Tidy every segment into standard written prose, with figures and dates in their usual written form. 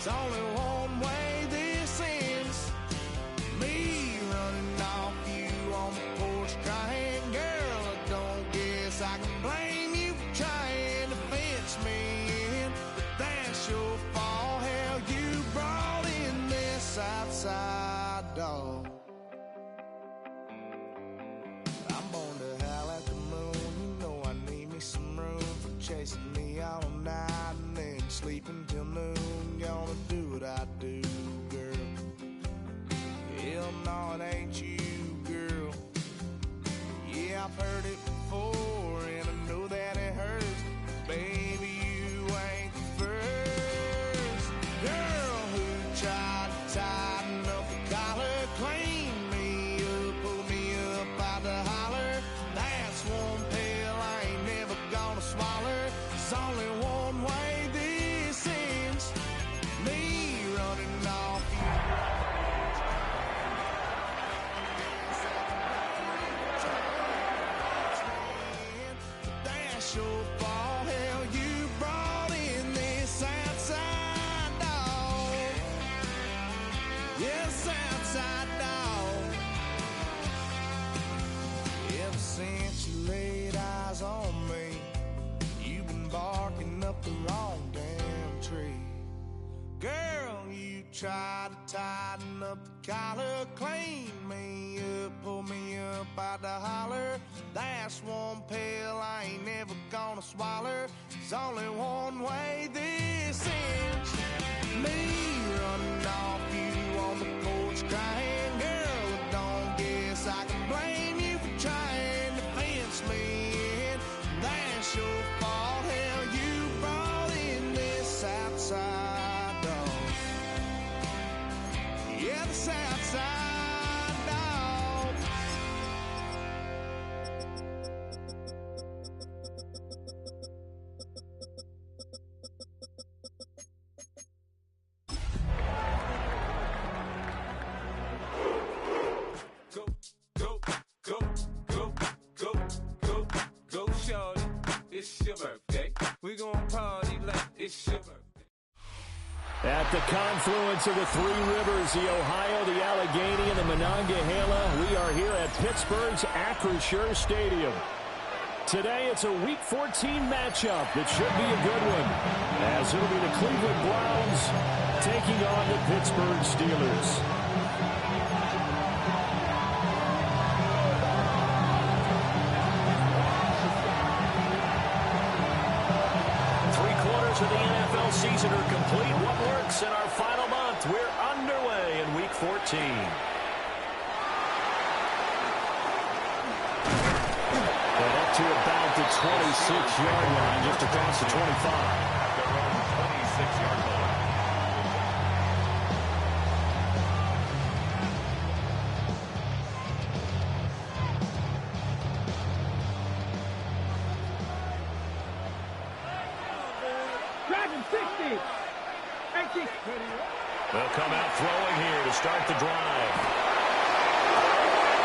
It's only one way this ends. Me running off you on the porch crying. Girl, I don't guess I can blame you for trying to fence me in. But that's your fault. Hell, you brought in this outside dog. I'm born to howl at the moon. You know I need me some room for chasing me all night and then sleeping till noon. Gonna do what I do, girl. Hell no, it ain't you, girl. Yeah, I've heard it before and I know that it hurts. Baby, you ain't the first girl who tried to tighten up the collar, clean me up, pull me up out the holler. That's one pill I ain't never gonna swallow. There's only one way this ends. Me running off you. That's your fault. Hell, you brought in this outside dog. Yes, outside dog. Ever since you laid eyes on me, you've been barking up the wrong damn tree. Girl, you tried to tighten up the collar, clean me up, pull me up out the holler. That's one pill I ain't never gonna swallow. There's only one way this ends. Me running off you on the porch crying. Girl, I don't guess I can blame you for trying to fence me in. That's your fault. Hell, you brought in this outside dog. Yeah, this outside dog. Go, go, go, go, go, go, go, shorty. It's your birthday. We gon' party like it's your birthday. At the confluence of the three rivers, the Ohio, the Allegheny, and the Monongahela, we are here at Pittsburgh's Acrisure Stadium. Today, it's a Week 14 matchup that should be a good one, as it'll be the Cleveland Browns taking on the Pittsburgh Steelers. Of the NFL season are complete. What works in our final month? We're underway in Week 14. And up to about the 26-yard line, just across the 25. Their own 26-yard line. They'll come out throwing here to start the drive.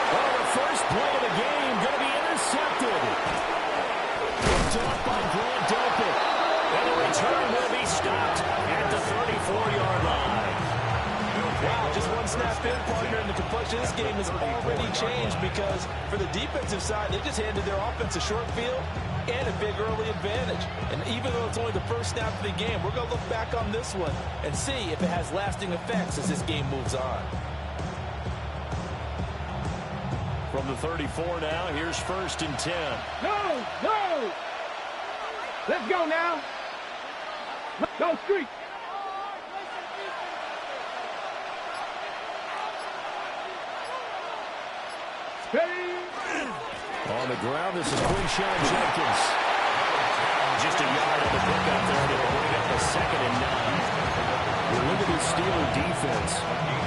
Well, the first play of the game going to be intercepted. Picked off by Grant Delpit. And the return will be stopped at the 34-yard line. Wow, just one snap in, partner, and the complexion of this game has already changed because for the defensive side, they just handed their offense a short field and a big early advantage. And even though it's only the first snap of the game, we're going to look back on this one and see if it has lasting effects as this game moves on. From the 34 now, here's 1st and 10. No! Let's go now. Go street. On the ground, this is Quinshon Judkins. Just a yard of the pick out there to bring up a 2nd and 9. Well, look at this Steeler defense.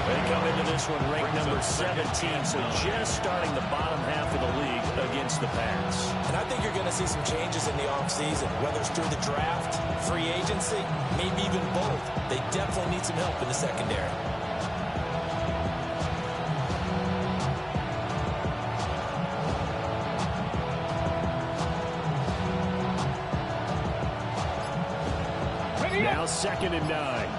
They come into this one ranked number 17, so just starting the bottom half of the league against the pass. And I think you're going to see some changes in the offseason, whether it's through the draft, free agency, maybe even both. They definitely need some help in the secondary. Now 2nd and 9.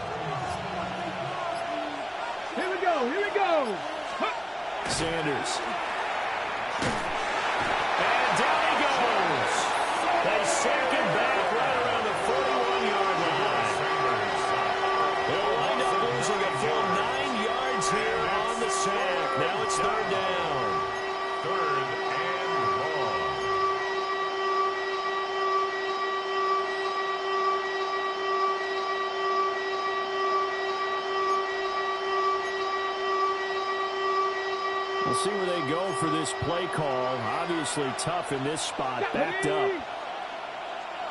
Here we go. Sanders. And down he goes. They sack him back right around the 41-yard line. They'll wind up losing a full 9 yards here on the sack. Now it's third down. Third and long. We'll see where they go for this play call. Obviously tough in this spot. Backed up.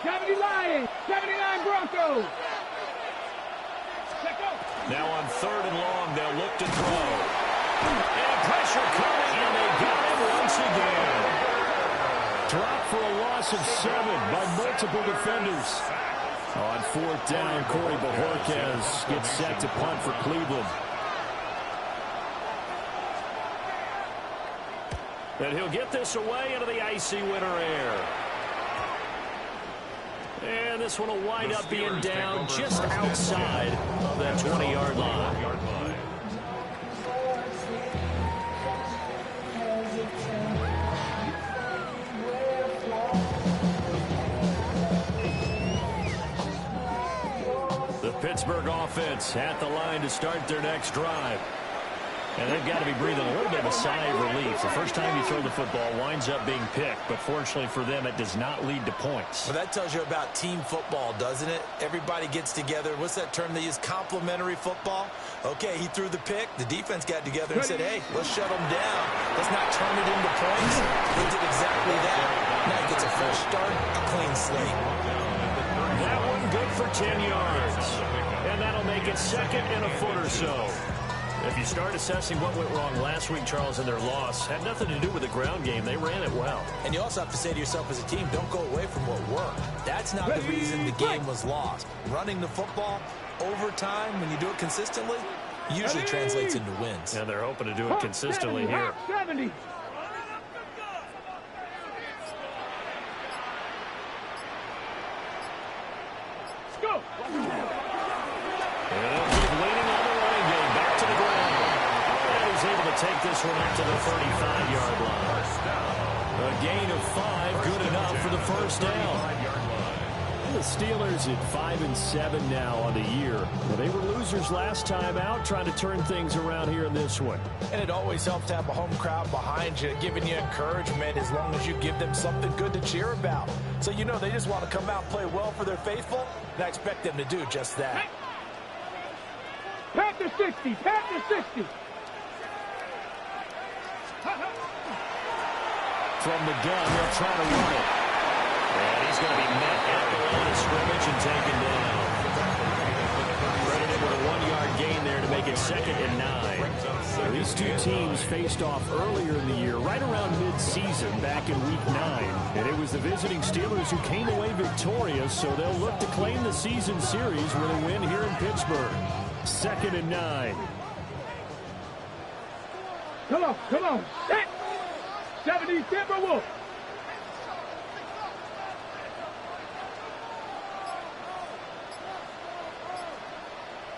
70 Lions, 79 Broncos. Now on third and long, they'll look to throw. And pressure coming, and they got him once again. Drop for a loss of 7 by multiple defenders. On fourth down, Corey Bojorquez gets set to punt for Cleveland. And he'll get this away into the icy winter air. And this one will wind up being down just outside of that 20-yard line. The Pittsburgh offense at the line to start their next drive. And they've got to be breathing a little bit of a sigh of relief. The first time you throw the football winds up being picked, but fortunately for them, it does not lead to points. Well, that tells you about team football, doesn't it? Everybody gets together. What's that term they use? Complementary football? Okay, he threw the pick. The defense got together and said, hey, let's shut them down. Let's not turn it into points. They did exactly that. Now he gets a fresh start, a clean slate. That one good for 10 yards. And that'll make it second and a foot or so. If you start assessing what went wrong last week, Charles, in their loss, had nothing to do with the ground game. They ran it well. And you also have to say to yourself as a team, don't go away from what worked. That's not the reason the game was lost. Running the football over time, when you do it consistently, usually translates into wins. And they're hoping to do it consistently here. 70. Go. And they'll keep leaning on the running game. Back to the ground. And he's able to take this one up to the 35-yard line. A gain of 5, good enough for the first down. The Steelers at 5-7 now on the year. Well, they were losers last time out, trying to turn things around here in this one. And it always helps to have a home crowd behind you, giving you encouragement as long as you give them something good to cheer about. So you know they just want to come out and play well for their faithful, and I expect them to do just that. Panther 60, Panther 60. From the gun, they'll try to run it. And he's going to be met at the line of scrimmage and taken down. Credited with a 1-yard gain there to make it second and 9. So these two teams faced off earlier in the year, right around mid-season, back in Week 9. And it was the visiting Steelers who came away victorious, so they'll look to claim the season series with a win here in Pittsburgh. Second and 9. Come on, come on. 70 Timberwolves.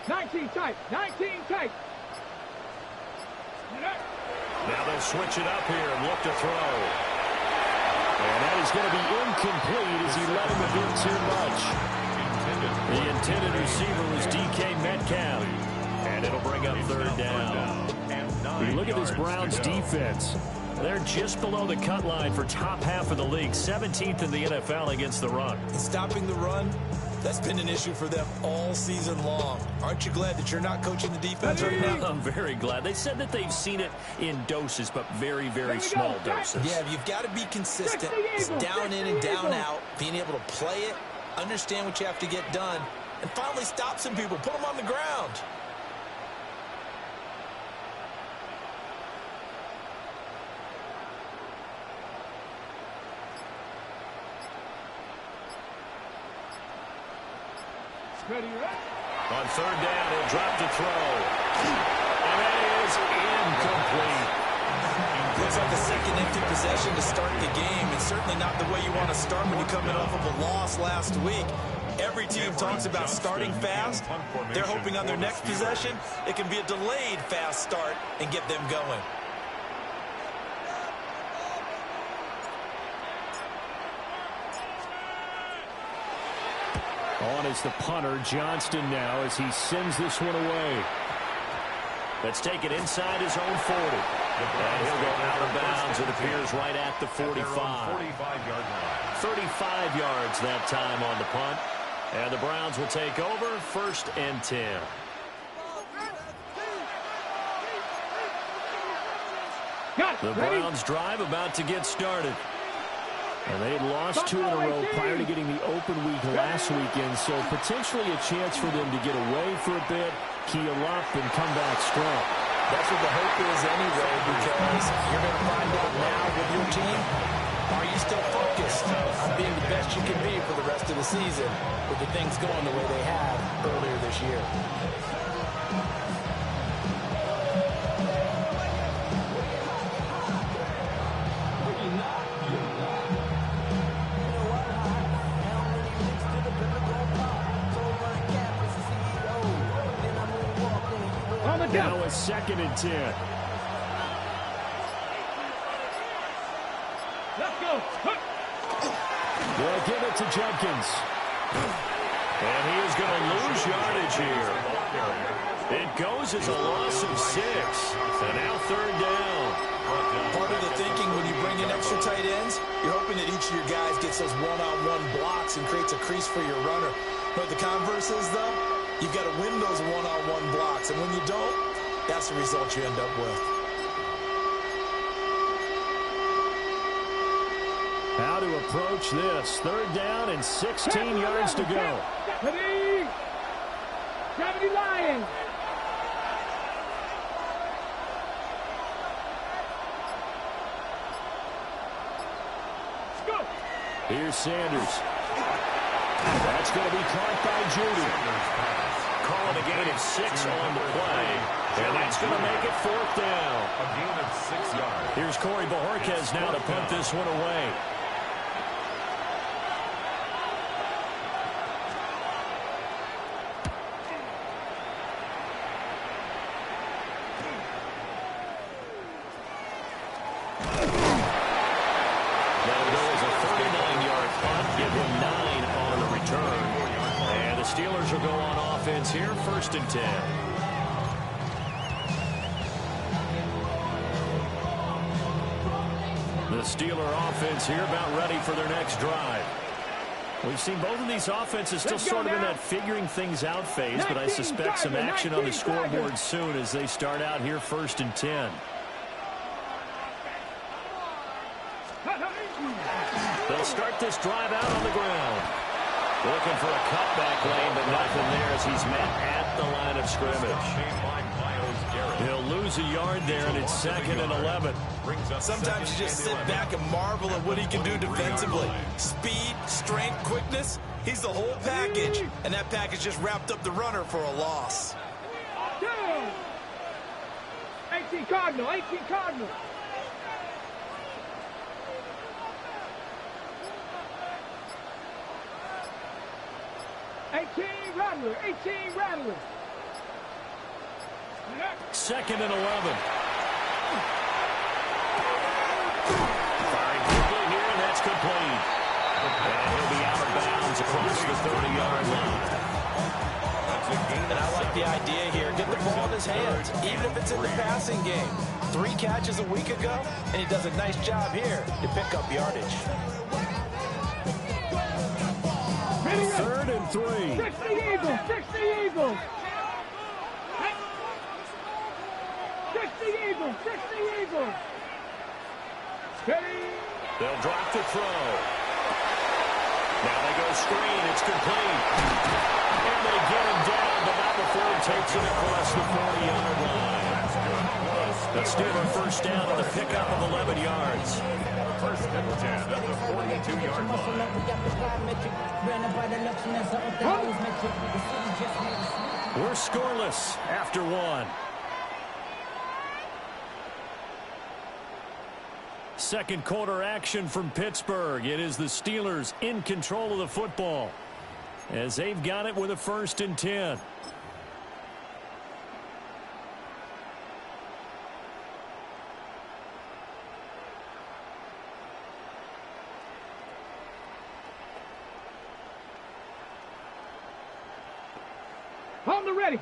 Tight, 19 tight. Now they'll switch it up here and look to throw. And that is going to be incomplete as he let him a bit too much. The intended receiver was DK Metcalf. And it'll bring up third down. You look at this Browns defense. They're just below the cut line for top half of the league. 17th in the NFL against the run. And stopping the run, that's been an issue for them all season long. Aren't you glad that you're not coaching the defense right now? I'm very glad. They said that they've seen it in doses, but very, very small doses. Yeah, you've got to be consistent. It's down in and down out. Being able to play it, understand what you have to get done, and finally stop some people. Put them on the ground. On third down, he'll drop to throw. And that is incomplete. Looks like a second empty possession to start the game, and certainly not the way you want to start when you're coming off of a loss last week. Every team talks about starting fast. They're hoping on their next possession, it can be a delayed fast start and get them going. On is the punter, Johnston now, as he sends this one away. Let's take it inside his own 40. And he'll go out of bounds, it appears, right at the 45. 45-yard line. 35 yards that time on the punt. And the Browns will take over, 1st and 10. The Browns drive about to get started. And they had lost 2 in a row prior to getting the open week last weekend, so potentially a chance for them to get away for a bit, keel up, and come back strong. That's what the hope is anyway, because you're going to find out now with your team, are you still focused on being the best you can be for the rest of the season with the things going the way they have earlier this year? Now a 2nd and 10. Let's go. They'll give it to Jenkins. And he is going to lose yardage here. It goes as a loss of 6. And now 3rd down. Part of the thinking when you bring in extra tight ends, you're hoping that each of your guys gets those one-on-one blocks and creates a crease for your runner. But the converse is, though, you've got to win those one-on-one blocks. And when you don't, that's the result you end up with. How to approach this. 3rd down and 16 yards to go. 70 Lions. Let's go. Here's Sanders. That's going to be caught by Judy. Calling a gain of 6 on the play. And that's going to make it 4th down. A gain of 6 yards. Here's Corey Bojorquez now to punt this one away. That'll go as a 39-yard punt. Give him 9 on the return. And the Steelers will go on offense here, 1st and 10. The Steeler offense here about ready for their next drive. We've seen both of these offenses still sort of in that figuring things out phase, but I suspect some action on the scoreboard soon as they start out here 1st and 10. They'll start this drive out on the ground. Looking for a cutback lane, but nothing there as he's met at the line of scrimmage. He'll lose a yard there, and it's 2nd and 11. Sometimes you just sit back and marvel at what he can do defensively. Speed, strength, quickness. He's the whole package, and that package just wrapped up the runner for a loss. 18 Cardinal, 18 Cardinal. Rattler, 18 Rattler. 2nd and 11. Firing quickly here, and that's complete. And he'll be out of bounds across the 30-yard line. And I like the idea here. Get the ball in his hands, even if it's in the passing game. 3 catches a week ago, and he does a nice job here to pick up yardage. 3rd and 3. 60 Eagles, 60 Eagles. 60 Eagles, 60 Eagles. They'll drop the throw. Now they go screen. It's complete. And they get him down, but not before he takes it across the 40-yard line. The Steelers 1st down on the pickup of 11 yards. 1st and 10 at the 42-yard line. We're scoreless after 1. Second quarter action from Pittsburgh. It is the Steelers in control of the football. as they've got it with a 1st and 10. On the ready.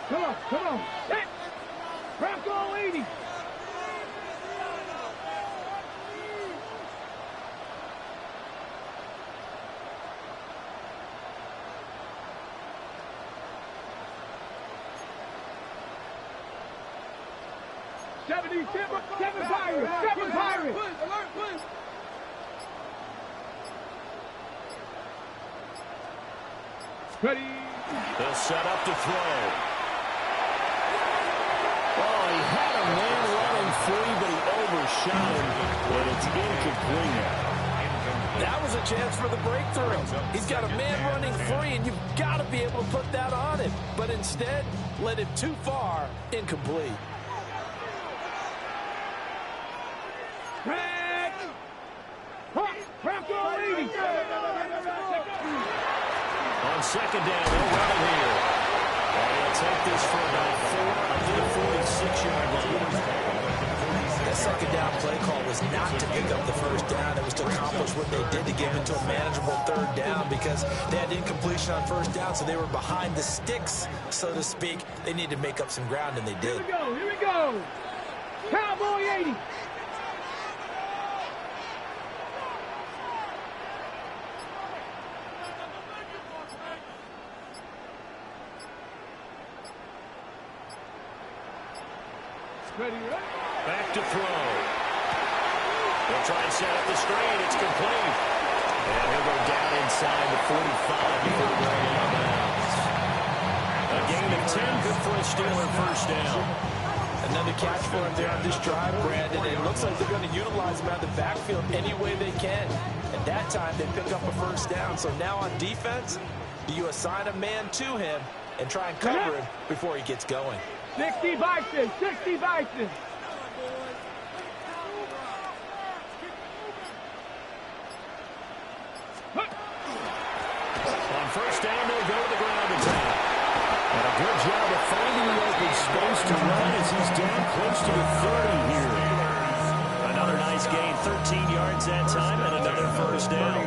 Come on, come on. Hit. Bronco 80. Seven Pirates. 7 Pirates. Ready. They'll set up to throw. Oh, he had a man running free, but he overshot him, and it's incomplete. That was a chance for the breakthrough. He's got a man running free, and you've got to be able to put that on him. But instead, led him too far, incomplete. Bronco 80. On 2nd down, they'll run it here. And they'll take this for about 4 up to the 46-yard line. That 2nd down play call was not to pick up the 1st down. It was to accomplish what they did to get into a manageable 3rd down because they had incompletion on 1st down, so they were behind the sticks, so to speak. They needed to make up some ground, and they did. Here we go. Cowboy 80. Ready, ready. Back to throw. They'll try and set up the screen. It's complete. And he'll go down inside the 45 before bringing it out of bounds. A gain of 10, good for a Steeler 1st down. Another catch for him there on this drive, Brandon. It looks like they're going to utilize him out of the backfield any way they can. At that time, they pick up a 1st down. So now on defense, you assign a man to him and try and cover him before he gets going. 60 Bison, 60 Bison. On 1st down, they'll go to the ground attack. And a good job of finding the open space to run as he's down close to the 30 here. Another nice gain, 13 yards that time, and another 1st down.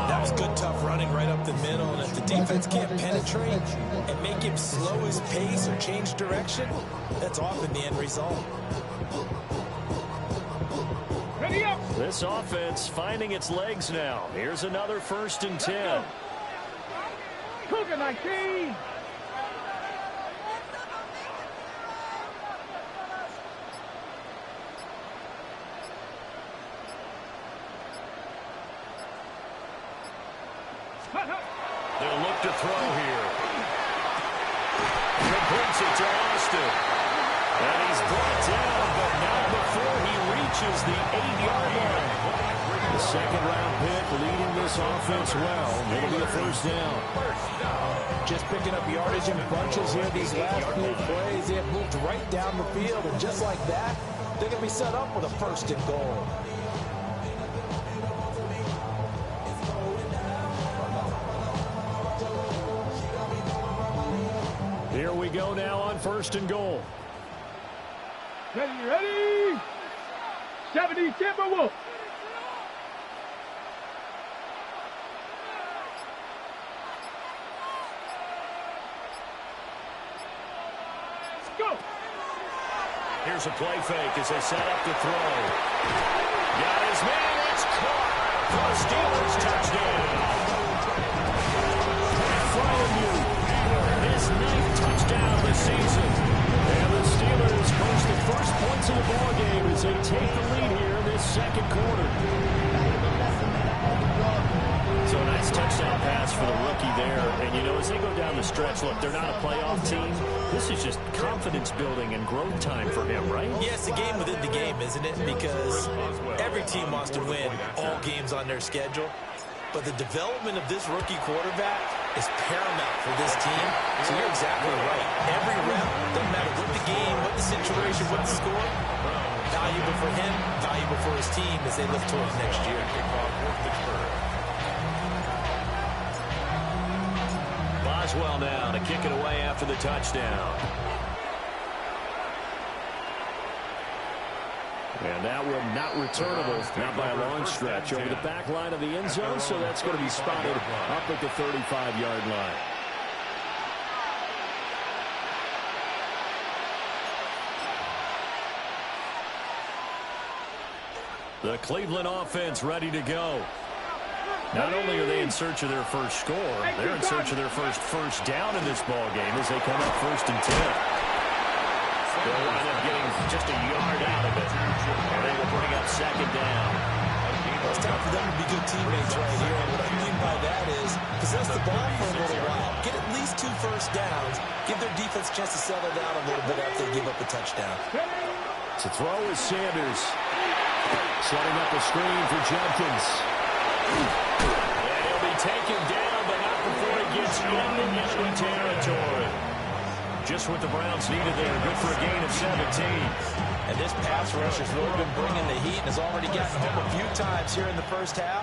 That was good, tough running right up the middle, and if the defense can't penetrate and make him slow his pace or change direction, that's often the end result. Ready up. This offense finding its legs now. Here's another 1st and 10. Cougar 19. They'll look to throw here. Completes it to Austin. And he's brought down, but not before he reaches the 8-yard line. The 2nd-round pick leading this offense well. It'll be a 1st down. Just picking up yardage in bunches here these last few plays. They have moved right down the field, and just like that, they're going to be set up with a 1st and goal. Here we go now on 1st and goal. Ready, ready. 70 Timberwolves. Go. Here's a play fake as they set up to throw. Got his man. It's caught for a Steelers touchdown. Freiermuth, his 9th touchdown of the season. And the Steelers post the first points of the ballgame as they take the lead here in this 2nd quarter. So a nice touchdown pass for the rookie there. And, you know, as they go down the stretch, look, they're not a playoff team. This is just confidence building and growth time for him, right? Yeah, it's a game within the game, isn't it? Because every team wants to win all games on their schedule. but the development of this rookie quarterback is paramount for this team. So you're exactly right. Every rep, doesn't matter what the game, what the situation, what the score, valuable for him, valuable for his team as they look towards next year. Boswell now to kick it away after the touchdown. And that one not returnable, not by a long stretch, over the back line of the end zone, so that's going to be spotted up at the 35-yard line. The Cleveland offense ready to go. Not only are they in search of their first score, they're in search of their first down in this ball game as they come up 1st and 10. They'll wind up getting just a yard out of it. And they will bring up 2nd down. It's time for them to be good teammates right here. And what I mean by that is possess the ball for a little while. Get at least 2 first downs. Give their defense a chance to settle down a little bit after they give up a touchdown. To throw is Sanders. Setting up a screen for Judkins. And he'll be taken down, but not before he gets into enemy territory. Just what the Browns needed there. Good for a gain of 17. And this pass rush has really been bringing the heat and has already gotten home a few times here in the first half.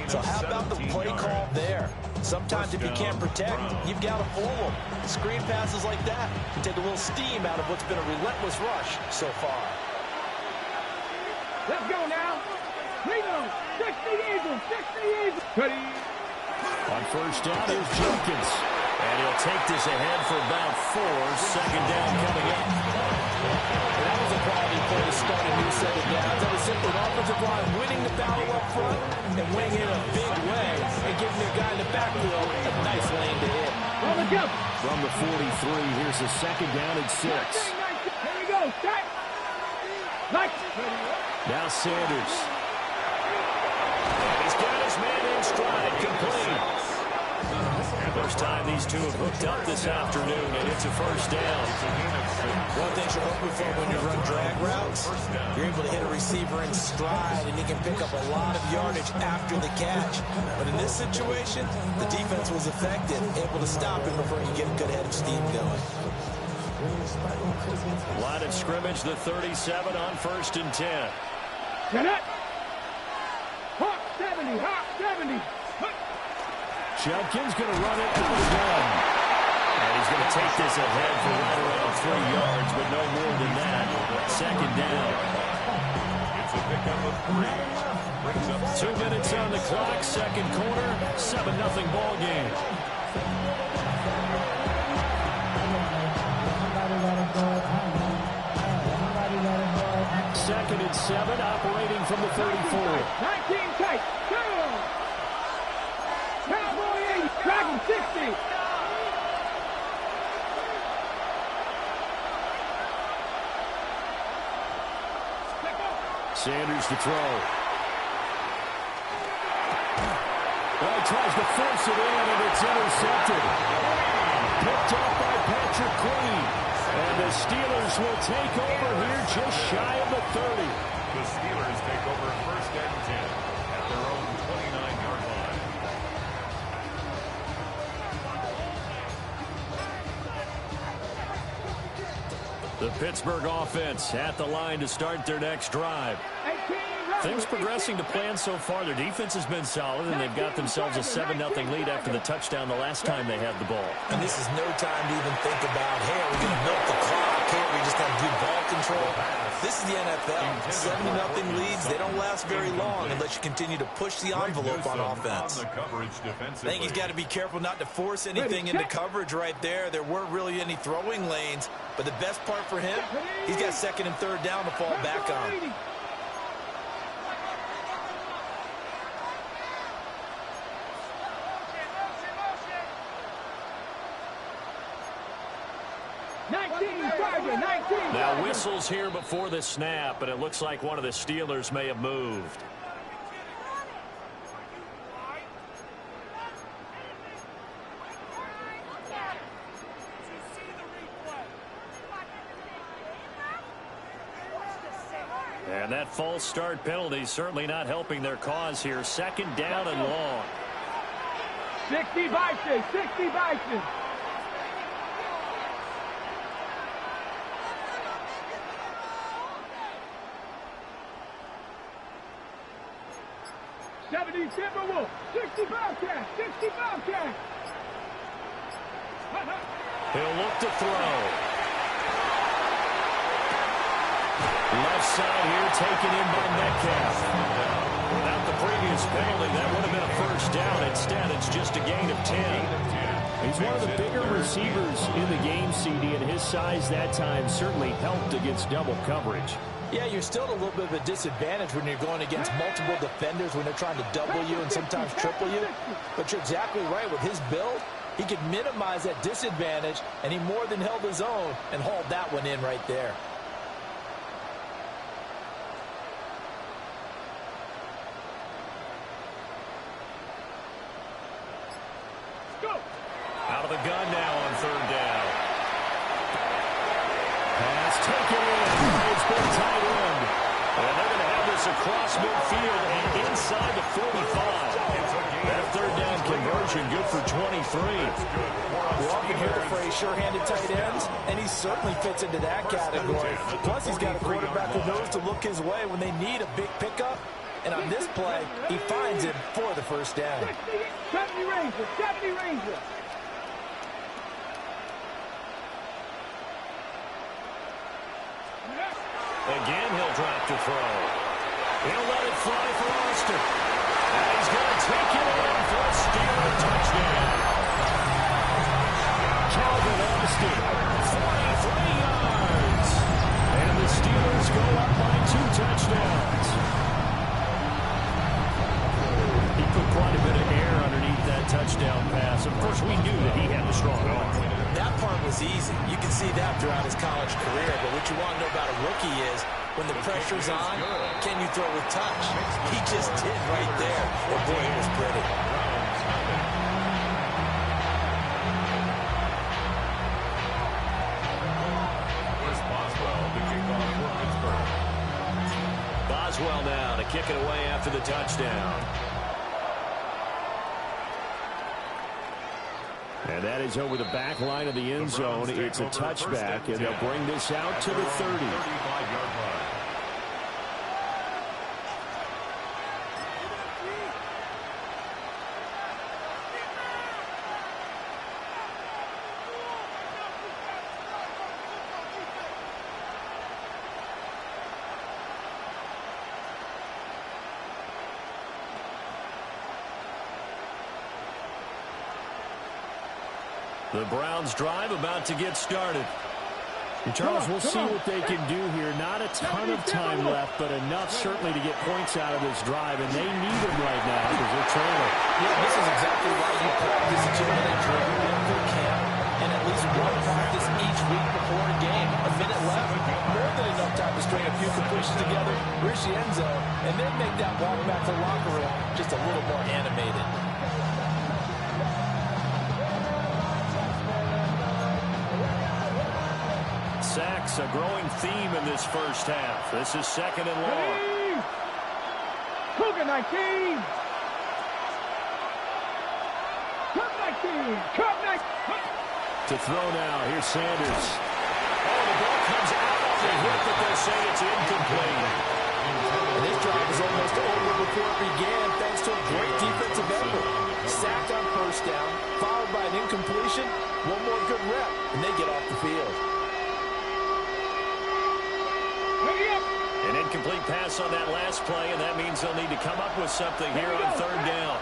So how about the play call there? Sometimes if you can't protect, you've got to fool them. Screen passes like that can take a little steam out of what's been a relentless rush so far. Let's go now. Cleveland, 60 Eagles, 60 Eagles. Ready. On 1st down, here's Jenkins. And he'll take this ahead for about 4. 2nd down coming up. That was a quality play to start a new set of downs. That was simply an offensive line winning the battle up front and winning it in a big way and giving their guy in the backfield a nice lane to hit. From the 43, here's the 2nd down and 6. Here we go. Set. Now Sanders. And he's got his man in stride, complete. First time these two have hooked up this afternoon, and it's a 1st down. One thing you're hoping for when you run drag routes, you're able to hit a receiver in stride, and he can pick up a lot of yardage after the catch. But in this situation, the defense was effective, able to stop him before he get a good head of steam going. Line of scrimmage, the 37 on 1st and 10. Get it. Hawk 70, Hawk 70. Judkins going to run it out again. And he's going to take this ahead for right around 3 yards, but no more than that. 2nd down. It's a pickup of 3. 2 minutes on the clock, 2nd quarter, 7-0 ball game. Second and 7, operating from the 34. 19 tight. Cowboy 80, Dragon 60. Sanders to throw. Well, he tries to force it in, and it's intercepted. Picked up by Patrick Queen. And the Steelers will take over here just shy of the 30. The Steelers take over 1st and 10 at their own 29-yard line. The Pittsburgh offense at the line to start their next drive. Things progressing to plan so far. Their defense has been solid, and they've got themselves a 7-0 lead after the touchdown the last time they had the ball. And this is no time to even think about, hey, are we going to milk the clock? Hey, are we just going to do ball control? This is the NFL. 7-0 leads, they don't last very long unless you continue to push the envelope on offense. I think he's got to be careful not to force anything into coverage right there. There weren't really any throwing lanes, but the best part for him, he's got 2nd and 3rd down to fall back on. Now whistles here before the snap, but it looks like one of the Steelers may have moved. And that false start penalty certainly not helping their cause here. 2nd down and long. 60 Bison, 60 Bison. '70 Timberwolves, 60 Bobcats, 60 Bobcats. He'll look to throw. Left side here taken in by Metcalf. Without the previous penalty, that would have been a first down. Instead, it's just a gain of 10. He's one of the bigger receivers in the game, CD, and his size that time certainly helped against double coverage. Yeah, you're still at a little bit of a disadvantage when you're going against multiple defenders, when they're trying to double you and sometimes triple you. But you're exactly right. With his build, he could minimize that disadvantage, and he more than held his own and hauled that one in right there. Out of the gun now on third down. Pass taken in. It's been tight end. And they're going to have this across midfield and inside the 45. That third down conversion good for 23. We often hear the phrase sure-handed tight ends, and he certainly fits into that category. Plus, he's got a quarterback who knows to look his way when they need a big pickup. And on this play, he finds him for the first down. 70 Rangers, 70 Rangers. Again, he'll drop to throw. He'll let it fly for Austin. And he's going to take it in for a Steeler touchdown. Calvin Austin, 43 yards. And the Steelers go up by 2 touchdowns. He put quite a bit of air underneath that touchdown pass. Of course, we knew that he had a strong arm. That part was easy. You can see that throughout his college career. But what you want to know about a rookie is when the pressure's on, can you throw with touch? He just did right there. And boy, it was pretty. Here's Boswell to kick off for Pittsburgh. Boswell now to kick it away after the touchdown. And that is over the back line of the end zone. It's a touchback, and they'll bring this out to the 30. 35-yard line. The Browns drive about to get started. And Charles, we'll see what they can do here. Not a ton of time left, but enough certainly to get points out of this drive, and they need them right now because they're trailing. Yeah, this is exactly why you practice at your drill in camp and at least one practice each week before a game. A minute left, more than enough time to string a few completions together, reach the end zone, and then make that walk back to the locker room just a little more animated. Sacks, a growing theme in this first half. This is second and long. Cougar 19. Cup 19. Cup 19. To throw now. Here's Sanders. Oh, the ball comes out of the hit, but they'll say it's incomplete. And this drive is almost over before it began thanks to a great defensive effort. Sacked on first down, followed by an incompletion. One more good rep, and they get off the field. An incomplete pass on that last play, and that means they'll need to come up with something here on third down.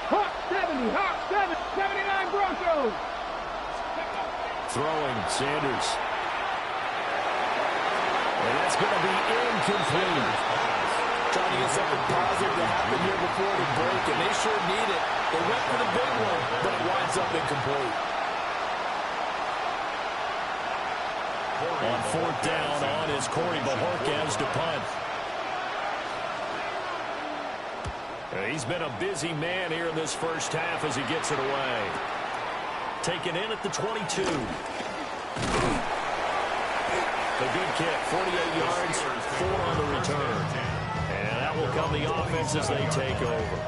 Hawk 70, Hawk 7, 79 Broncos. Throwing, Sanders. And that's going to be incomplete. Trying to get something positive to happen here before the break, and they sure need it. They went for the big one, but it winds up incomplete. On fourth down on is Corey Bojorquez to punt. He's been a busy man here in this first half as he gets it away. Taken in at the 22. A good kick, 48 yards, 4 on the return. And that will come the offense as they take over.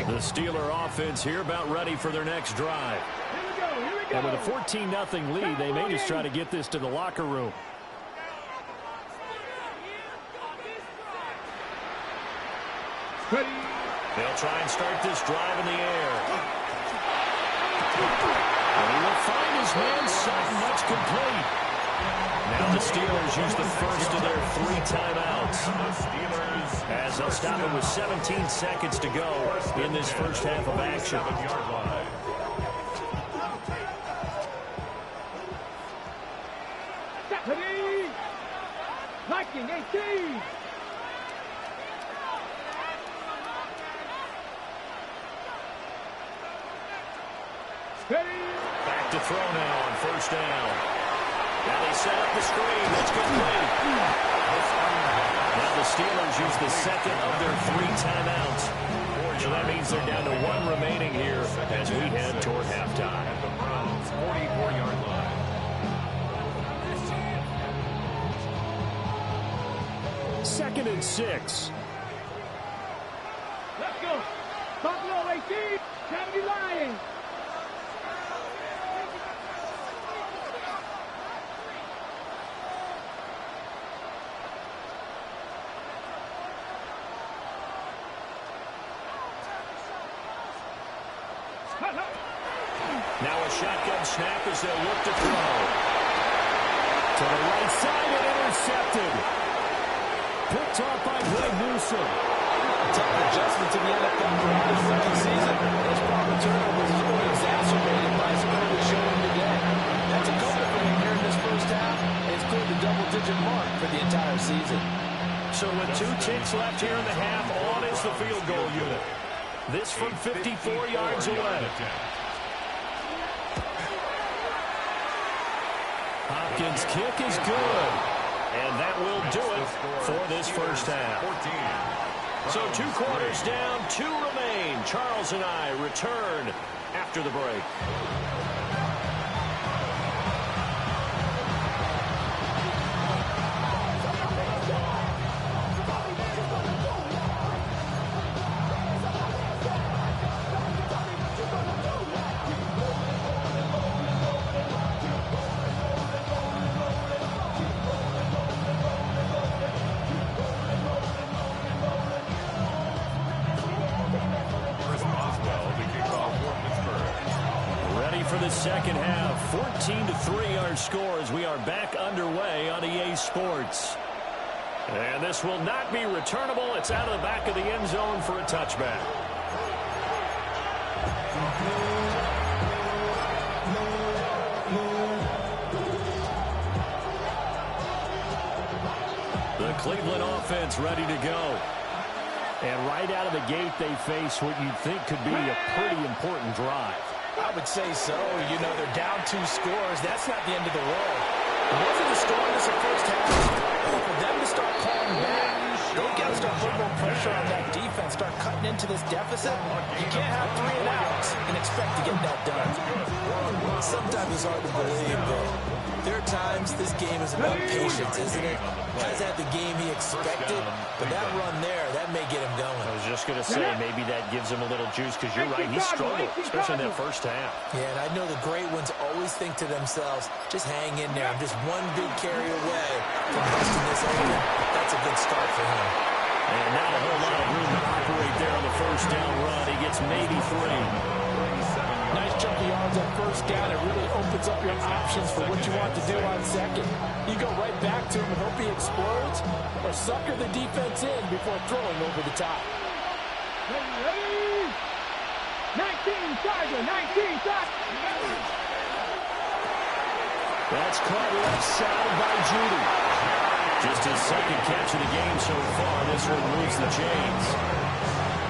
The Steeler offense here about ready for their next drive. Here we go. And with a 14-0 lead, they may just try to get this to the locker room. Ready. They'll try and start this drive in the air. And he will find his man Sutton. That's complete. Now the Steelers use the first of their 3 timeouts, as they'll stop it with 17 seconds to go in this first half of action. Ready. Viking 18. Ready. Back to throw now on first down. Now they set up the screen. That's complete. Now the Steelers use the second of their 3 timeouts. So that means they're down to 1 remaining here as we head toward halftime. At the Browns' 44-yard line. Second and 6. Let's go. Buffalo 18. 70 Lions. Now a shotgun snap as they'll look to throw. To the right side and intercepted. Picked off by Greg Newsome. Tough adjustment to the NFL for his rookie season. Those problem turnovers is only exacerbated by his early showing today. That's a couple for him here in this first half. It's cleared the double-digit mark for the entire season. So with 2 ticks left here in the half, on is the field goal unit. This from 54 yards away. Hopkins' kick is good. And that will do it for this first half. So 2 quarters down, 2 remain. Charles and I return after the break. For the second half, 14-3 our score as we are back underway on EA Sports. And this will not be returnable. It's out of the back of the end zone for a touchback. The Cleveland offense ready to go. And right out of the gate, they face what you'd think could be a pretty important drive. I would say so. You know, they're down 2 scores. That's not the end of the world. It wasn't the scoreness of first half. For them to start calling back, they've got to start putting more pressure on that defense, start cutting into this deficit. You can't have 3 and outs and expect to get that done. Sometimes it's hard to believe, but there are times this game is about patience, isn't it? Has had the game he expected, but that run there, that may get him going. I was just going to say, maybe that gives him a little juice, because you're right, he struggled, especially in that first half. Yeah, and I know the great ones always think to themselves, just hang in there. I'm just one big carry away from busting this open. That's a good start for him. And not a whole lot of room to operate there on the first down run. He gets maybe 3. Nice chunk of yards on first down. It really opens up your options for what you want to do on second. You go right back to him and hope he explodes, or sucker the defense in before throwing over the top. Ready. 19 Charger, 19 Charger. That's caught left side by Judy. Just his second catch of the game so far. This one moves the chains.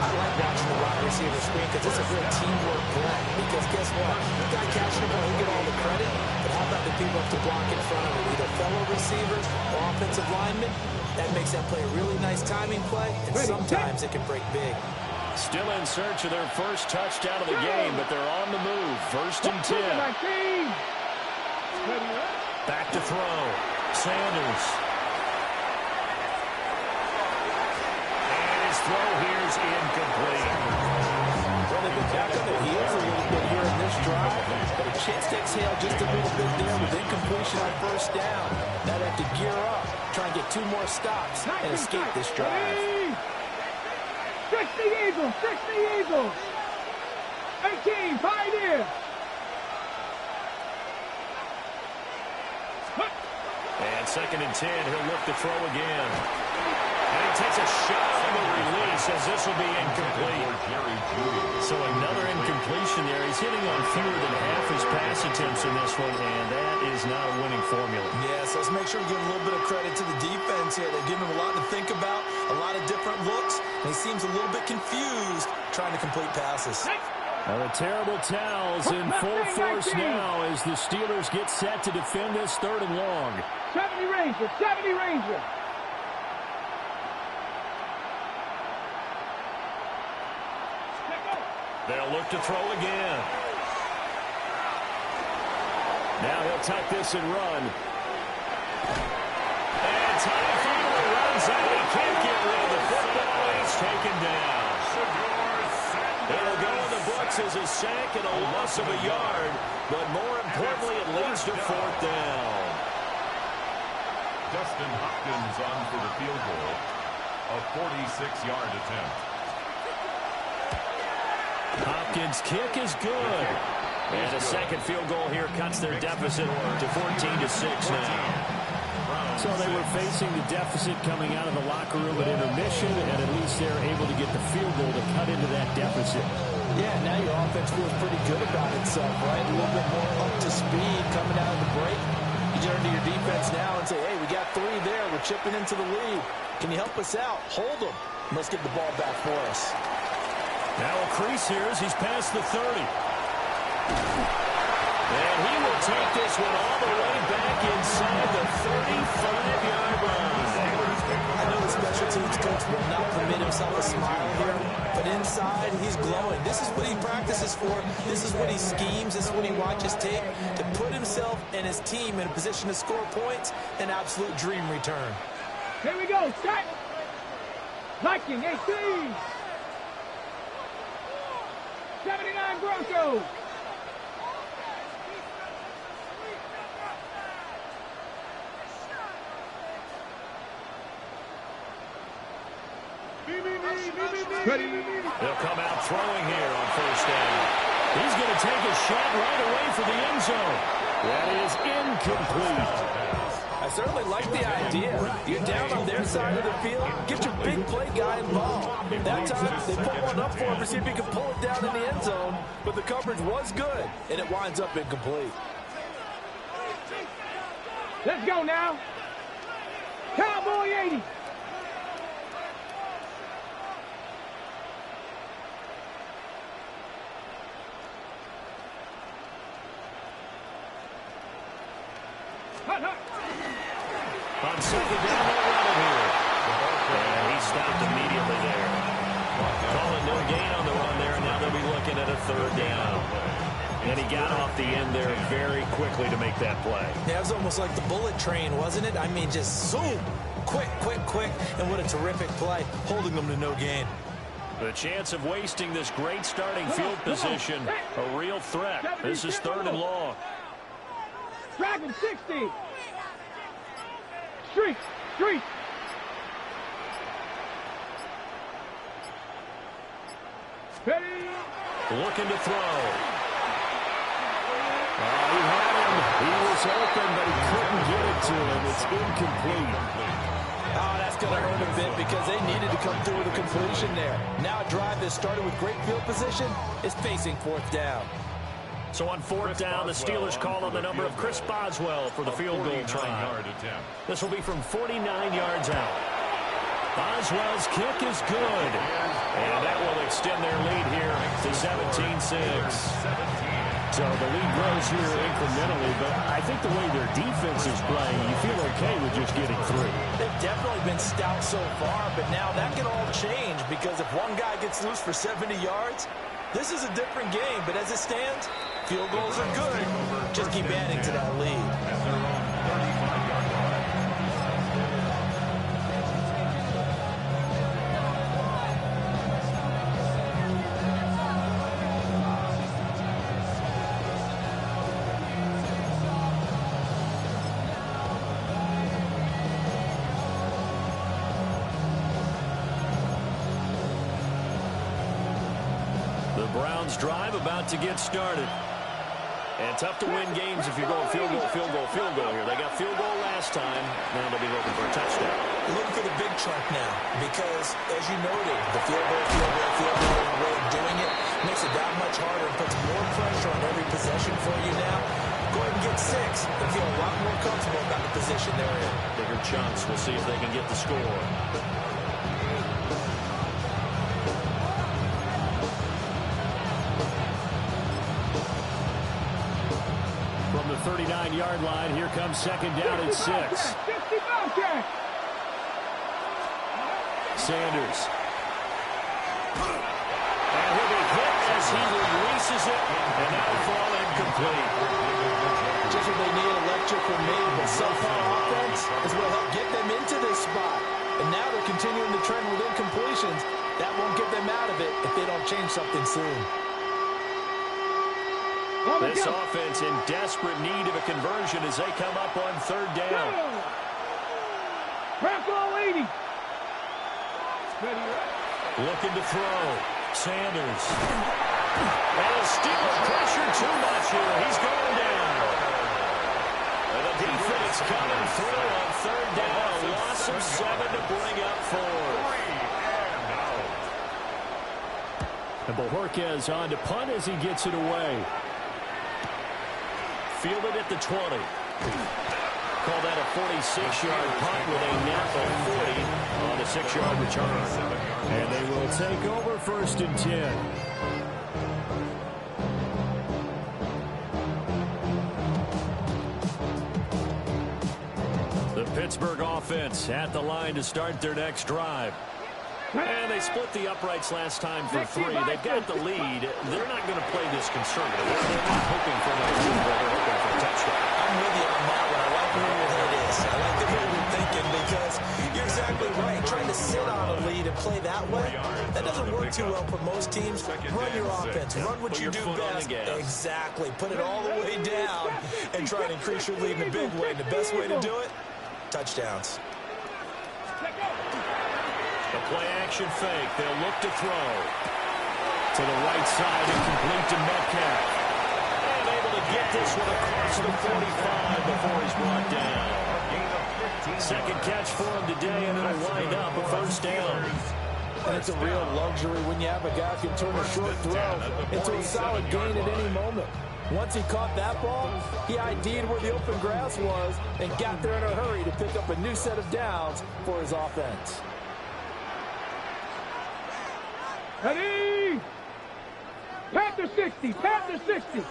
I like watching the wide receiver screen because it's a real teamwork blend. Because guess what? The guy catching the ball, he'll get all the credit. But how about the people up to block in front of him? Either fellow receivers or offensive linemen. That makes that play a really nice timing play. And sometimes it can break big. Still in search of their first touchdown of the game, but they're on the move. First and 10. Back to throw. Sanders. And his throw here's incomplete. get back on their heels a little bit here in this drive, but a chance to exhale just a little bit there with incompletion on first down. Now they have to gear up, try and get 2 more stops and escape this drive. 60 Eagles, 60 Eagles. 18, Pioneer. And 2nd and 10, he'll look to throw again. And he takes a shot on the release as this will be incomplete. So another incompletion there. He's hitting on fewer than half his pass attempts in this one, and that is not a winning formula. Yes, let's make sure we give a little bit of credit to the defense here. They're giving him a lot to think about, a lot of different looks, and he seems a little bit confused trying to complete passes. Well, the terrible towels in full force now as the Steelers get set to defend this 3rd and long. 70 Ranger, 70 Ranger. They'll look to throw again. Now he'll tuck this and run. And Ty finally runs out. He can't get rid of the football. He's taken down. It'll go in the books as a sack and a loss of a yard. But more importantly, it leads to 4th down. Dustin Hopkins on for the field goal. A 46-yard attempt. Hopkins' kick is good. And a second field goal here cuts their deficit to 14-6 now. So they were facing the deficit coming out of the locker room at intermission, and at least they're able to get the field goal to cut into that deficit. Yeah, now your offense feels pretty good about itself, right? A little bit more up to speed coming out of the break. You turn to your defense now and say, hey, we got 3 there. We're chipping into the lead. Can you help us out? Hold them. Let's get the ball back for us. Now a crease here as he's past the 30. And he will take this one all the way back inside the 35-yard line. I know the special teams coach will not permit himself a smile here, but inside he's glowing. This is what he practices for. This is what he schemes. This is what he watches tape to put himself and his team in a position to score points. An absolute dream return. Here we go, set. Viking, 18. 79 Broncos. They'll come out throwing here on first down. He's going to take a shot right away for the end zone. That is incomplete. I certainly like the idea. You're down on their side of the field. Get your big play guy involved. That time, they put one up for him to see if he can pull it down in the end zone. But the coverage was good, and it winds up incomplete. Let's go now. Cowboy 80. On second down, they'll run it here. And he stopped immediately there. Calling no gain on the run there, and now they'll be looking at a 3rd down. And he got off the end there very quickly to make that play. Yeah, it was almost like the bullet train, wasn't it? I mean, just zoom. Quick, quick, quick. And what a terrific play, holding them to no gain. The chance of wasting this great starting field position, a real threat. This is 3rd and long. Dragon 60. Street, street. Ready. Looking to throw. He had him. He was open, but he couldn't get it to him. It's incomplete. Oh, that's going to hurt a bit because they needed to come through with a completion there. Now a drive that started with great field position is facing 4th down. So on 4th down, the Steelers call on the number of Chris Boswell for the field goal try. This will be from 49 yards out. Boswell's kick is good. And that will extend their lead here to 17-6. So the lead grows here incrementally, but I think the way their defense is playing, you feel okay with just getting 3. They've definitely been stout so far, but now that can all change because if one guy gets loose for 70 yards, this is a different game. But as it stands, field goals are good. Just keep adding to that lead. Browns drive about to get started. And tough to win games if you're going field goal, field goal, field goal here. They got field goal last time. Now they'll be looking for a touchdown. Looking for the big chunk now because, as you noted, the field goal way of doing it makes it that much harder and puts more pressure on every possession for you now. Go ahead and get 6 and feel a lot more comfortable about the position they're in. Bigger chunks. We'll see if they can get the score. From the 39-yard line, here comes second down at 6. Sanders. And he'll be hit as he releases it, and that'll fall incomplete. Just what they need, electric from me, but subpar offense is what helped get them into this spot. And now they're continuing the trend with incompletions. That won't get them out of it if they don't change something soon. This offense in desperate need of a conversion as they come up on third down. Bronco 80. Looking to throw. Sanders. And the Steelers pressure too much here. He's going down. And the defense coming through on third down. A loss of 7 to bring up 4. And Bojorquez on to punt as he gets it away. Fielded at the 20. Call that a 46-yard punt with a net of 40 on a 6-yard return. And they will take over 1st and 10. The Pittsburgh offense at the line to start their next drive. And they split the uprights last time for 3. They've got the lead. They're not going to play this conservative. They're not hoping for a lead, but they're hoping for a touchdown. I'm with you on that one. I like where your head is. I like the way you're thinking because you're exactly right. Trying to sit on a lead and play that way, that doesn't work too well for most teams. Run your offense. Run what you do best. Exactly. Put it all the way down and try to increase your lead in a big way. The best way to do it, touchdowns. The play-action fake. They'll look to throw. To the right side and complete to Metcalf. And able to get this one across the 45 before he's brought down. Second catch for him today, and it'll wind up a 1st down. And it's a real luxury when you have a guy who can turn a short throw into a solid gain at any moment. Once he caught that ball, he ID'd where the open grass was and got there in a hurry to pick up a new set of downs for his offense. Ready? Panther 60. Panther 60.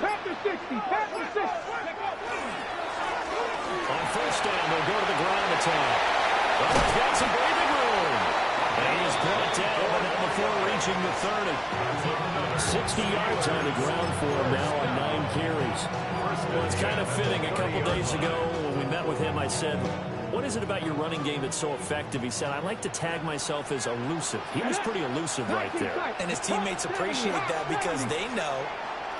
Panther 60. Panther 60. On 1st down, they'll go to the ground attack. Well, he's got some breathing room. And he's brought down, but not before reaching the 30. 60 yards on the ground for him now on 9 carries. Well, it's kind of fitting. A couple days ago when we met with him, I said, what is it about your running game that's so effective? He said, I like to tag myself as elusive. He was pretty elusive right there. And his teammates appreciate that because they know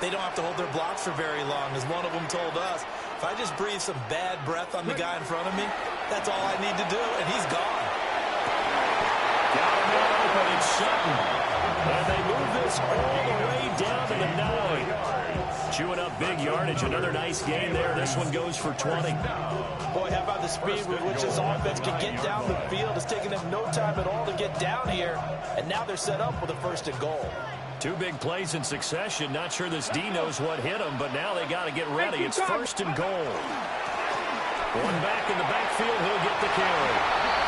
they don't have to hold their blocks for very long. As one of them told us, if I just breathe some bad breath on the guy in front of me, that's all I need to do, and he's gone. Got him out open, it's Sutton. And they move this all the way down to the 9. Chewing up big yardage. Another nice gain there. This one goes for 20. Boy, how about the speed with which this offense can get down the field? It's taken them no time at all to get down here. And now they're set up with a 1st and goal. 2 big plays in succession. Not sure this D knows what hit him, but now they got to get ready. It's 1st and goal. One back in the backfield. He'll get the carry.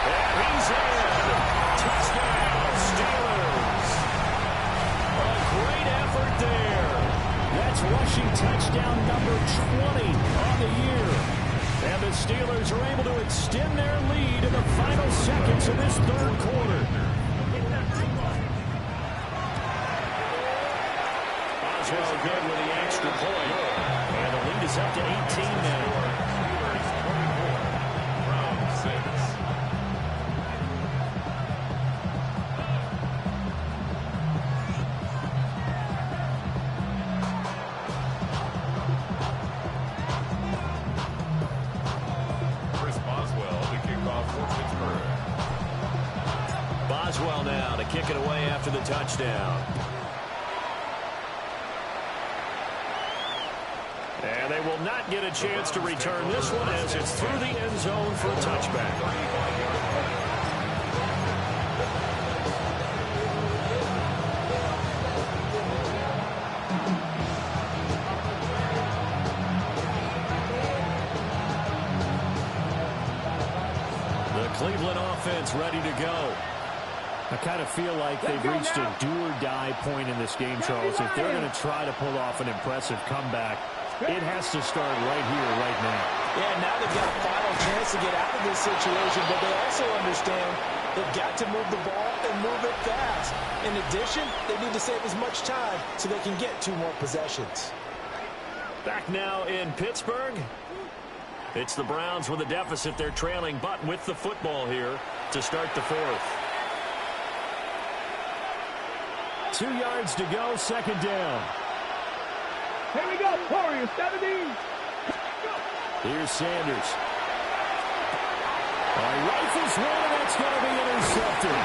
And he's in. Touchdown, Steelers. A great effort there. That's rushing touchdown number 20 on the year. And the Steelers are able to extend their lead in the final seconds of this 3rd quarter. Oswell good with the extra point. And the lead is up to 18 now. kick it away after the touchdown. And they will not get a chance to return this one as it's through the end zone for a touchback. The Cleveland offense ready to go. I kind of feel like they've reached a do-or-die point in this game, Charles. If they're going to try to pull off an impressive comeback, it has to start right here, right now. Yeah, now they've got a final chance to get out of this situation, but they also understand they've got to move the ball and move it fast. In addition, they need to save as much time so they can get 2 more possessions. Back now in Pittsburgh. It's the Browns with a deficit. They're trailing, but with the football here to start the 4th. 2 yards to go, second down. Here we go, Warriors, 70. Here's Sanders. Rifles one, and that's going to be intercepted.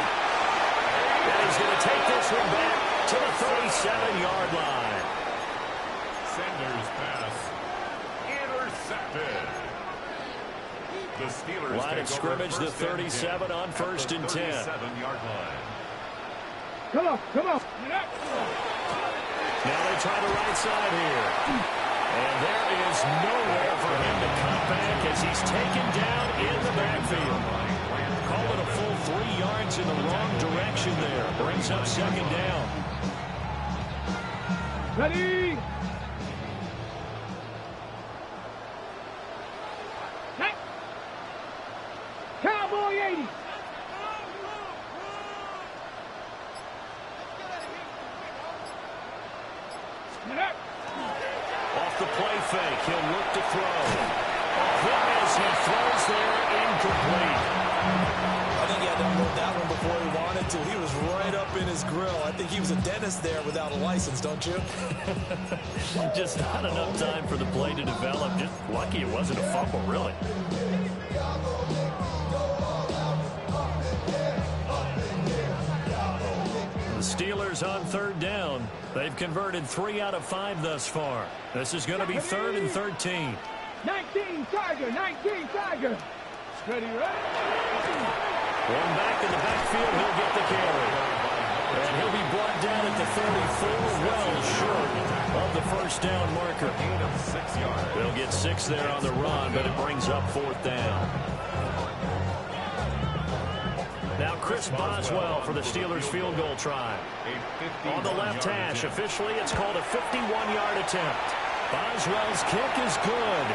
And he's going to take this one back to the 37-yard line. Sanders pass intercepted. The Steelers Line of scrimmage, the 37 on 1st and 10. 37-yard line. Come on, come on. Now they try the right side here. And there is nowhere for him to come back as he's taken down in the backfield. Call it a full 3 yards in the wrong direction there. Brings up second down. Ready. Hey. Cowboy 80. Off the play fake, he'll look to throw. Hit as he throws there, incomplete. I think he had to unload that one before he wanted to. He was right up in his grill. I think he was a dentist there without a license, don't you? Just not enough time for the play to develop. Just lucky it wasn't a fumble, really. The Steelers on 3rd down. They've converted 3 out of 5 thus far. This is going to be 3rd and 13. 19 Tiger, 19 Tiger. Ready, ready. One back in the backfield, he'll get the carry. And he'll be brought down at the 34, well short of the first down marker. They'll get 6 there on the run, but it brings up 4th down. Now Chris Boswell for the Steelers field goal try. On the left hash, officially it's called a 51-yard attempt. Boswell's kick is good.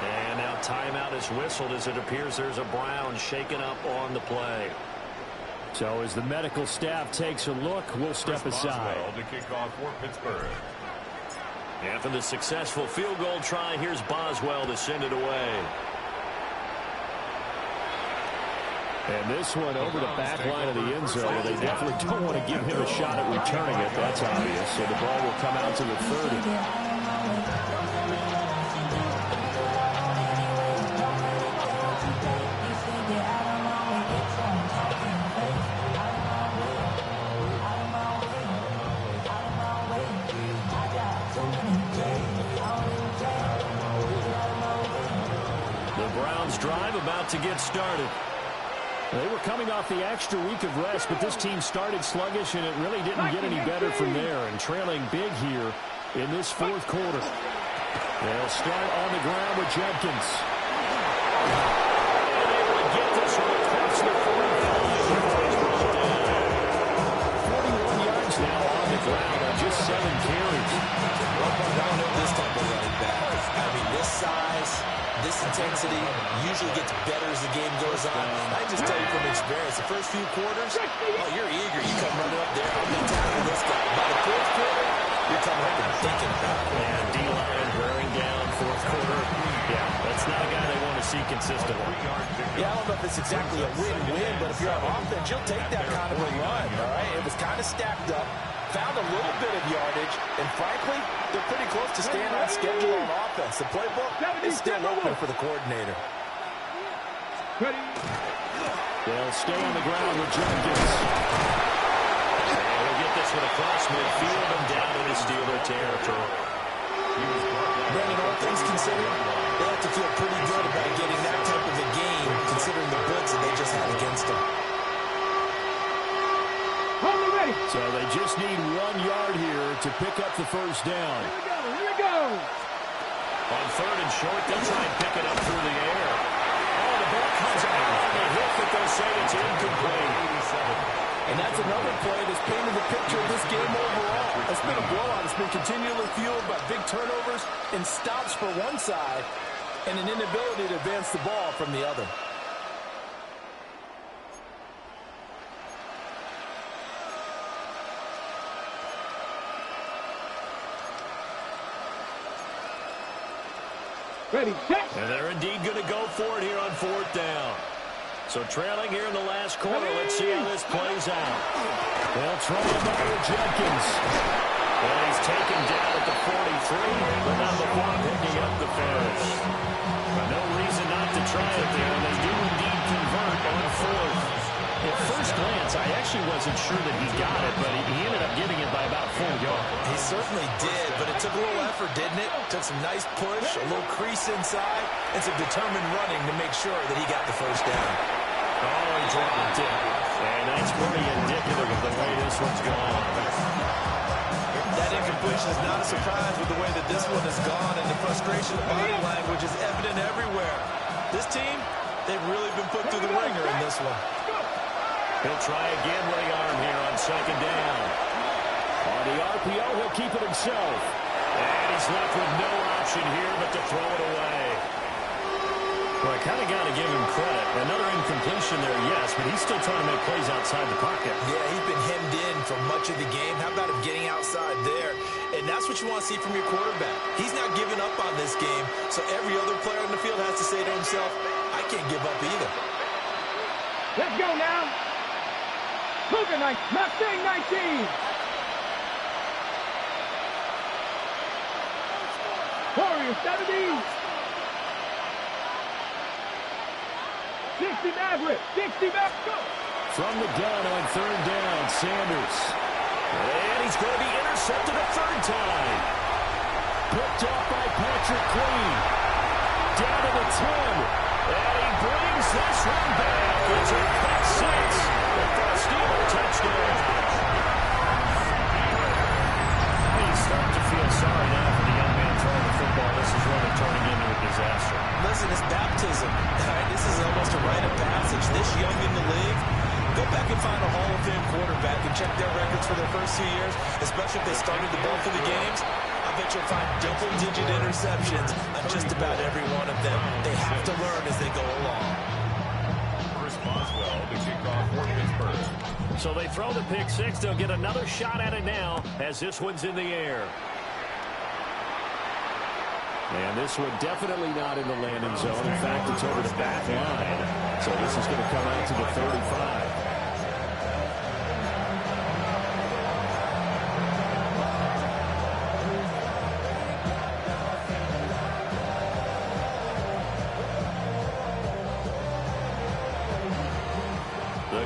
And now timeout is whistled as it appears there's a Brown shaken up on the play. So as the medical staff takes a look, we'll step aside. To kick off for Pittsburgh. After the successful field goal try, here's Boswell to send it away. And this one over the back line of the end zone. They definitely don't want to give him a shot at returning it. That's obvious. So the ball will come out to the 30. The Browns drive about to get started. They were coming off the extra week of rest, but this team started sluggish, and it really didn't get any better from there, and trailing big here in this 4th quarter. They'll start on the ground with Jenkins. And they will get this one across the 41 yards now on the ground on just 7 carries. Well, I don't know this type of running back. I mean, this size, this intensity usually gets better as the game goes on. I just tell you from experience, the first few quarters, oh, you're eager. You come running up there, I'm going to tackle this guy. By the 4th quarter, you're coming home and thinking about it. And D-line wearing down 4th quarter. Yeah, that's not a guy they want to see consistently. Yeah, I don't know if it's exactly a win-win, but if you're on offense, you'll take that kind of a run, all right? It was kind of stacked up, found a little bit of yardage, and frankly, they're pretty close to staying on schedule on offense. The playbook is still open for the coordinator. Ready. They'll stay on the ground with Jenkins. get this one across midfield and down into Steeler territory. Brandon, all things considered, they have to feel pretty good about getting that type of a game, considering the blitz that they just had against them. So they just need 1 yard here to pick up the first down. Here we go. On 3rd and short, they'll try and pick it up through the air. Oh, the ball comes out on the hit, but they'll say it's incomplete. And that's another play that's painted the picture of this game overall. It's been a blowout. It's been continually fueled by big turnovers and stops for one side and an inability to advance the ball from the other. Ready, set. And they're indeed going to go for it here on 4th down. So trailing here in the last quarter. Let's see how this plays out. They'll try it by Jenkins. And he's taken down at the 43, but not before picking up the finish. No reason not to try it there. They do indeed convert on 4th. At first glance, I actually wasn't sure that he got it, but he ended up getting it by about 4 yards. He certainly did, but it took a little effort, didn't it? Took some nice push, a little crease inside, and some determined running to make sure that he got the first down. Oh, he dropped it. And that's pretty indicative of the way this one's gone. That incompletion is not a surprise with the way that this one has gone, and the frustration of body language is evident everywhere. This team, they've really been put through the ringer in this one. He'll try again with the arm here on 2nd down. On the RPO, he'll keep it himself. And he's left with no option here but to throw it away. Well, I kind of got to give him credit. Another incompletion there, yes, but he's still trying to make plays outside the pocket. Yeah, he's been hemmed in for much of the game. How about him getting outside there? And that's what you want to see from your quarterback. He's not giving up on this game, so every other player on the field has to say to himself, I can't give up either. Let's go now. Cougar Mustang 19. Warrior 70. 60 Maverick. 60 Maverick. Go. From the gun on 3rd down, Sanders. And he's going to be intercepted a 3rd time. Picked up by Patrick Queen. Down to the 10. And he brings this one back. It's a pick 6. For a Steeler touchdown. You start to feel sorry now for the young man throwing the football. This is really turning into a disaster. Listen, it's baptism. This is almost a rite of passage. This young in the league, go back and find a Hall of Fame quarterback and check their records for their first 2 years, especially if they started the bulk of the games. I bet you'll find double-digit interceptions on just about every one of them. They have to learn as they go along. Boswell to kick off for Pittsburgh. So they throw the pick 6. They'll get another shot at it now as this one's in the air. And this one definitely not in the landing zone. In fact, it's over the back line. So this is going to come out to the 35.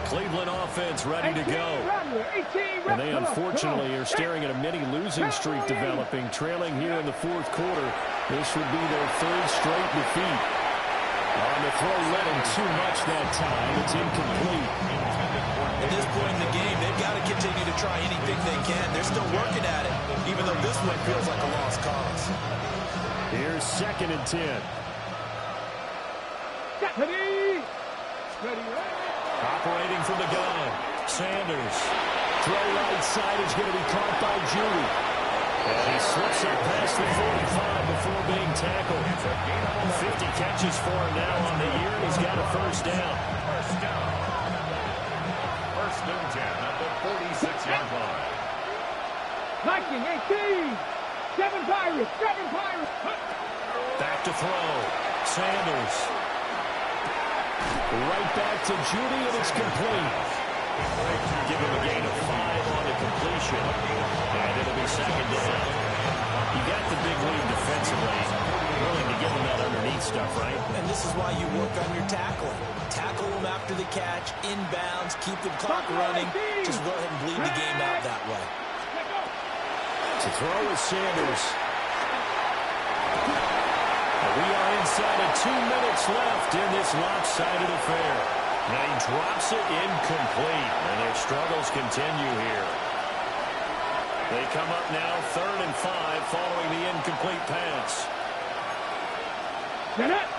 Cleveland offense ready to go. And they unfortunately are staring at a mini losing streak developing, trailing here in the 4th quarter. This would be their 3rd straight defeat. On the throw, led him too much that time. It's incomplete. At this point in the game, they've got to continue to try anything they can. They're still working at it, even though this one feels like a lost cause. Here's 2nd and 10. Ready. Operating from the gun, Sanders. Throw right side is going to be caught by Judy. And he slips up past the 45 before being tackled. 50 catches for him now on the year, and he's got a first down. First down. 1st and 10 at the 46-yard line. Viking 18. 7 Pirates. 7 Pirates. Back to throw. Sanders. Right back to Judy, and it's complete. Give him a gain of 5 on the completion. And it'll be 2nd down. You got the big lead defensively. willing to give them that underneath stuff, right? And this is why you work on your tackling. Tackle them after the catch, inbounds, keep the clock running. Just go ahead and bleed the game out that way. To throw is Sanders. We are inside of 2 minutes left in this lopsided affair. Now he drops it incomplete, and their struggles continue here. They come up now 3rd and 5 following the incomplete pass. Set up.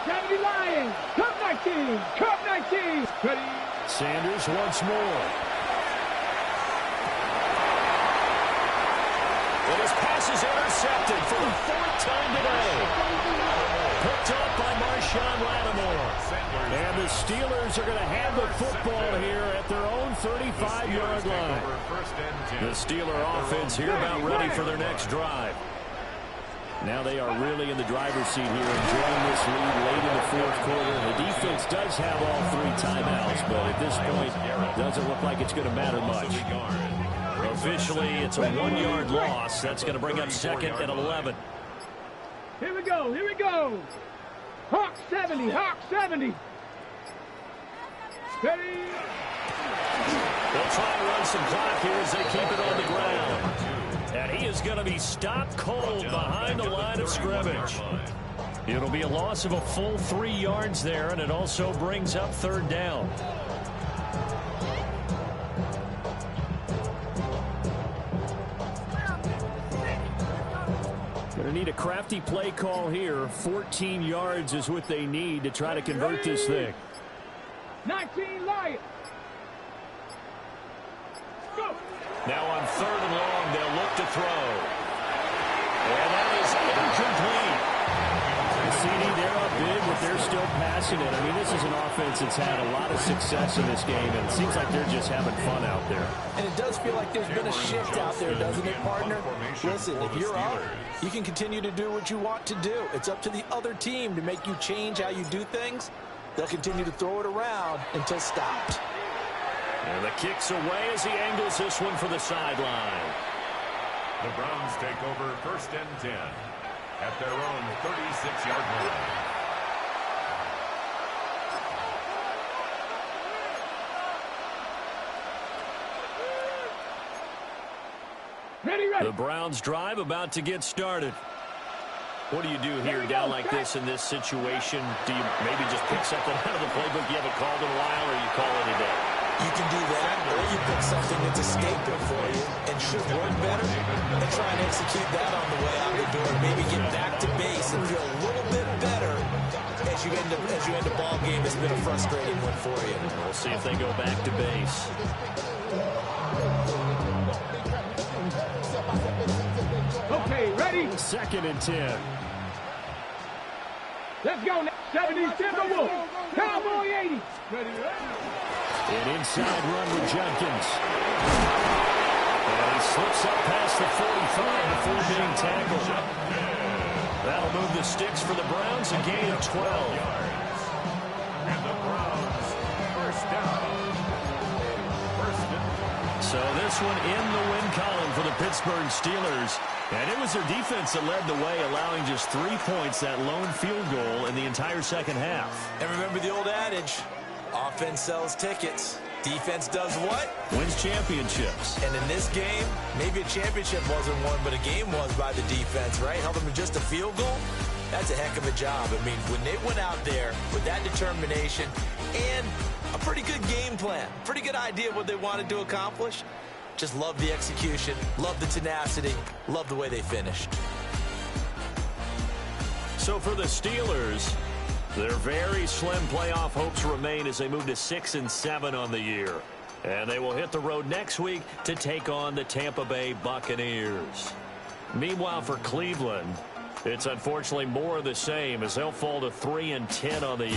70 Lions. Cup 19. Cup 19. Ready. Sanders once more. And his pass is intercepted for the 4th time today. Picked up by Marshawn Lattimore. And the Steelers are going to have the football here at their own 35-yard line. The Steeler offense here about ready for their next drive. Now they are really in the driver's seat here, enjoying this lead late in the 4th quarter. The defense does have all 3 timeouts, but at this point, it doesn't look like it's going to matter much. Officially, it's a 1-yard loss. That's going to bring up 2nd and 11. Here we go. Here we go. Hawk 70. Hawk 70. Ready. They'll try to run some clock here as they keep it on the ground. And he is going to be stopped cold behind the line of scrimmage. It'll be a loss of a full 3 yards there, and it also brings up 3rd down. Going to need a crafty play call here. 14 yards is what they need to try to convert this thing. 19 Lions. Go. Now on 3rd and long, they'll look to throw. And that is incomplete. CD, they're up big, but they're still passing it. I mean, this is an offense that's had a lot of success in this game, and it seems like they're just having fun out there. And it does feel like there's been a shift out there, doesn't it, partner? Listen, if you're up, you can continue to do what you want to do. It's up to the other team to make you change how you do things. They'll continue to throw it around until stopped. And the kick's away as he angles this one for the sideline. The Browns take over 1st and 10 at their own 36-yard line. Ready, ready. The Browns drive about to get started. What do you do here down like this in this situation? Do you maybe just pick something out of the playbook you haven't called in a while, or you call it a day? You can do that, or you pick something that's a staple for you and should work better, and try and execute that on the way out the door. Maybe get back to base and feel a little bit better as you end a ball game that's been a frustrating one for you. We'll see if they go back to base. Okay, ready. 2nd and 10. Let's go. 70 Timberwolves. Cowboy 80. Ready, ready. An inside run with Jenkins. And he slips up past the 45 before being tackled. That'll move the sticks for the Browns, a gain of 12. And the Browns, 1st down. So this one in the win column for the Pittsburgh Steelers. And it was their defense that led the way, allowing just 3 points, that lone field goal in the entire 2nd half. And remember the old adage, offense sells tickets. Defense does what? Wins championships. And in this game, maybe a championship wasn't won, but a game was by the defense, right? Held them to just a field goal. That's a heck of a job. I mean, when they went out there with that determination and a pretty good game plan, pretty good idea of what they wanted to accomplish, just love the execution, love the tenacity, love the way they finished. So for the Steelers, their very slim playoff hopes remain as they move to 6 and 7 on the year. And they will hit the road next week to take on the Tampa Bay Buccaneers. Meanwhile, for Cleveland, it's unfortunately more of the same as they'll fall to 3 and 10 on the year.